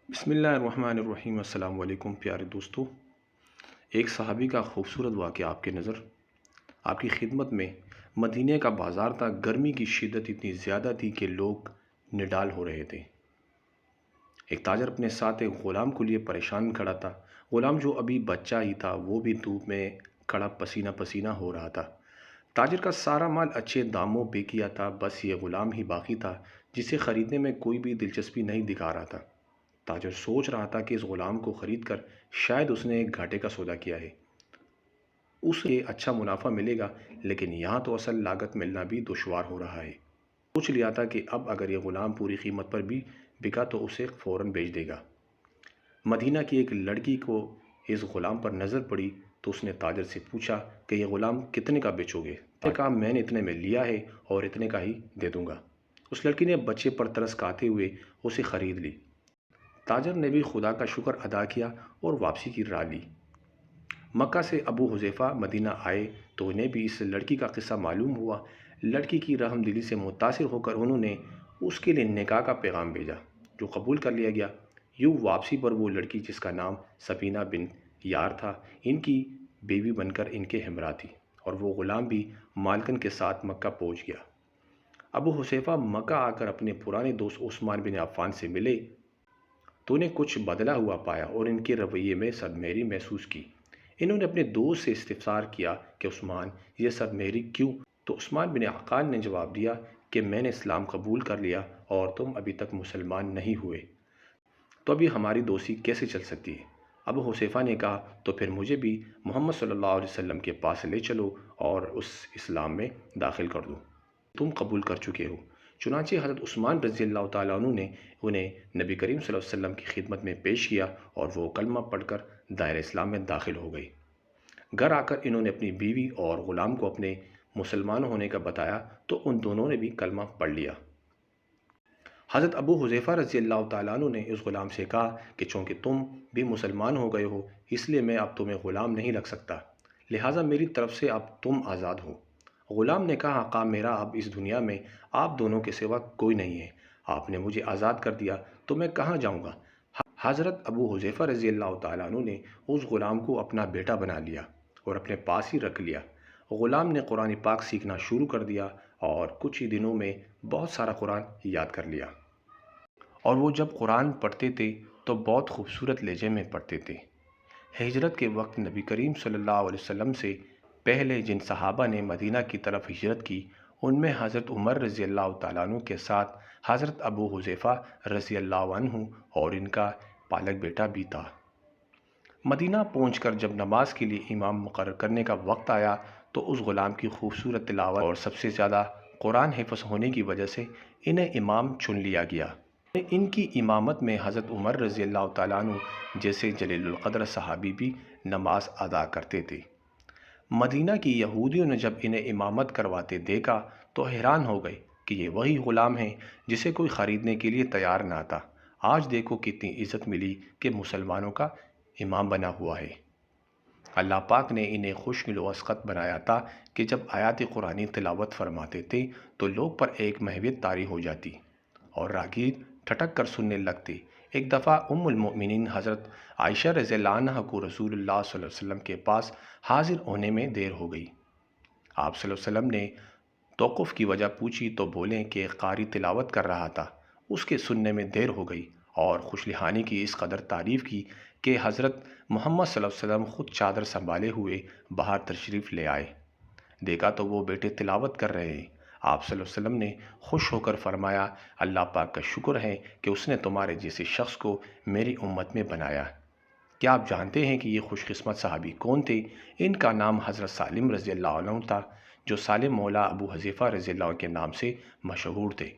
بسم اللہ الرحمن الرحیم۔ السلام علیکم پیارے دوستو، ایک صحابی کا خوبصورت واقعہ آپ کے نظر آپ کی خدمت میں۔ مدینہ کا بازار تھا، گرمی کی شدت اتنی زیادہ تھی کہ لوگ نڈال ہو رہے تھے۔ ایک تاجر اپنے ساتھ ایک غلام کو لیے پریشان کھڑا تھا۔ غلام جو ابھی بچہ ہی تھا، وہ بھی دھوپ میں کھڑا پسینہ پسینہ ہو رہا تھا۔ تاجر کا سارا مال اچھے داموں بک گیا تھا، بس یہ غلام ہی باقی تھا جسے خریدنے میں کوئی بھی دلچسپی نہیں دکھا رہا تھا۔ تاجر سوچ رہا تھا کہ اس غلام کو خرید کر شاید اس نے ایک گھاٹے کا سودا کیا ہے، اسے اچھا منافع ملے گا، لیکن یہاں تو اصل لاگت ملنا بھی دشوار ہو رہا ہے۔ سوچ لیا تھا کہ اب اگر یہ غلام پوری قیمت پر بھی بکا تو اسے فوراً بیچ دے گا۔ مدینہ کی ایک لڑکی کو اس غلام پر نظر پڑی تو اس نے تاجر سے پوچھا کہ یہ غلام کتنے کا بیچو گے؟ تاجر نے کہا میں نے اتنے میں لیا ہے اور اتنے کا ہی دے دوں گا۔ اس لڑکی نے بچے پر ترس کھاتے ہوئے اسے خرید لی۔ تاجر نے بھی خدا کا شکر ادا کیا اور واپسی کی راہ لی۔ مکہ سے ابو حذیفہ مدینہ آئے تو انہیں بھی اس لڑکی کا قصہ معلوم ہوا۔ لڑکی کی رحم دلی سے متاثر ہو کر انہوں نے اس کے لیے نکاح کا پیغام بھیجا، جو قبول کر لیا گیا۔ یوں واپسی پر وہ لڑکی، جس کا نام سفینہ بنت یار تھا، ان کی بیوی بن کر ان کے ہمراہ تھی، اور وہ غلام بھی مالکن کے ساتھ مکہ پہنچ گیا۔ ابو حذیفہ مکہ آ کر اپنے پرانے دوست عثمان بن عفان سے ملے تو انہیں کچھ بدلا ہوا پایا اور ان کے رویے میں سرمہری محسوس کی۔ انہوں نے اپنے دوست سے استفسار کیا کہ عثمان، یہ سرمہری کیوں؟ تو عثمان بن عقان نے جواب دیا کہ میں نے اسلام قبول کر لیا اور تم ابھی تک مسلمان نہیں ہوئے، تو ابھی ہماری دوستی کیسے چل سکتی ہے؟ ابو حذیفہ نے کہا تو پھر مجھے بھی محمد صلی اللہ علیہ وسلم کے پاس لے چلو اور اس اسلام میں داخل کر دو تم قبول کر چکے ہو۔ چنانچہ حضرت عثمان رضی اللہ تعالیٰ عنہ نے انہیں نبی کریم صلی اللہ علیہ وسلم کی خدمت میں پیش کیا اور وہ کلمہ پڑھ کر دائرہ اسلام میں داخل ہو گئی۔ گھر آ کر انہوں نے اپنی بیوی اور غلام کو اپنے مسلمان ہونے کا بتایا تو ان دونوں نے بھی کلمہ پڑھ لیا۔ حضرت ابو حذیفہ رضی اللہ تعالیٰ عنہ نے اس غلام سے کہا کہ چونکہ تم بھی مسلمان ہو گئے ہو، اس لیے میں اب تمہیں غلام نہیں رکھ سکتا، لہٰذا میری طرف سے اب تم آزاد ہو۔ غلام نے کہا آقا، میرا اب اس دنیا میں آپ دونوں کے سوا کوئی نہیں ہے، آپ نے مجھے آزاد کر دیا تو میں کہاں جاؤں گا؟ حضرت ابو حذیفہ رضی اللہ تعالیٰ عنہ نے اس غلام کو اپنا بیٹا بنا لیا اور اپنے پاس ہی رکھ لیا۔ غلام نے قرآن پاک سیکھنا شروع کر دیا اور کچھ ہی دنوں میں بہت سارا قرآن یاد کر لیا، اور وہ جب قرآن پڑھتے تھے تو بہت خوبصورت لہجے میں پڑھتے تھے۔ ہجرت کے وقت نبی کریم صلی اللہ علیہ وسلم سے پہلے جن صحابہ نے مدینہ کی طرف ہجرت کی، ان میں حضرت عمر رضی اللہ تعالیٰ عنہ کے ساتھ حضرت ابو حذیفہ رضی اللہ عنہ اور ان کا پالک بیٹا بھی تھا۔ مدینہ پہنچ کر جب نماز کے لیے امام مقرر کرنے کا وقت آیا تو اس غلام کی خوبصورت تلاوت اور سب سے زیادہ قرآن حفظ ہونے کی وجہ سے انہیں امام چن لیا گیا۔ ان کی امامت میں حضرت عمر رضی اللہ تعالیٰ عنہ جیسے جلیل القدر صحابی بھی نماز ادا کرتے تھے۔ مدینہ کی یہودیوں نے جب انہیں امامت کرواتے دیکھا تو حیران ہو گئے کہ یہ وہی غلام ہیں جسے کوئی خریدنے کے لیے تیار نہ تھا۔ آج دیکھو کتنی عزت ملی کہ مسلمانوں کا امام بنا ہوا ہے۔ اللہ پاک نے انہیں خوش دل و اسقط بنایا تھا کہ جب آیات قرآنی تلاوت فرماتے تھے تو لوگ پر ایک مہویت طاری ہو جاتی اور راہگیر ٹھٹک کر سننے لگتے۔ ایک دفعہ ام المؤمنین حضرت عائشہ رضی اللہ عنہ کو رسول اللہ صلی اللہ علیہ وسلم کے پاس حاضر ہونے میں دیر ہو گئی۔ آپ صلی اللہ علیہ وسلم نے توقف کی وجہ پوچھی تو بولیں کہ ایک قاری تلاوت کر رہا تھا، اس کے سننے میں دیر ہو گئی، اور خوشلحانی کی اس قدر تعریف کی کہ حضرت محمد صلی اللہ علیہ وسلم خود چادر سنبھالے ہوئے باہر تشریف لے آئے۔ دیکھا تو وہ بیٹے تلاوت کر رہے ہیں۔ آپ صلی اللہ علیہ وسلم نے خوش ہو کر فرمایا، اللہ پاک کا شکر ہے کہ اس نے تمہارے جیسے شخص کو میری امت میں بنایا۔ کیا آپ جانتے ہیں کہ یہ خوش قسمت صحابی کون تھے؟ ان کا نام حضرت سالم رضی اللہ عنہ تھا، جو سالم مولا ابو حذیفہ رضی اللہ عنہ کے نام سے مشہور تھے۔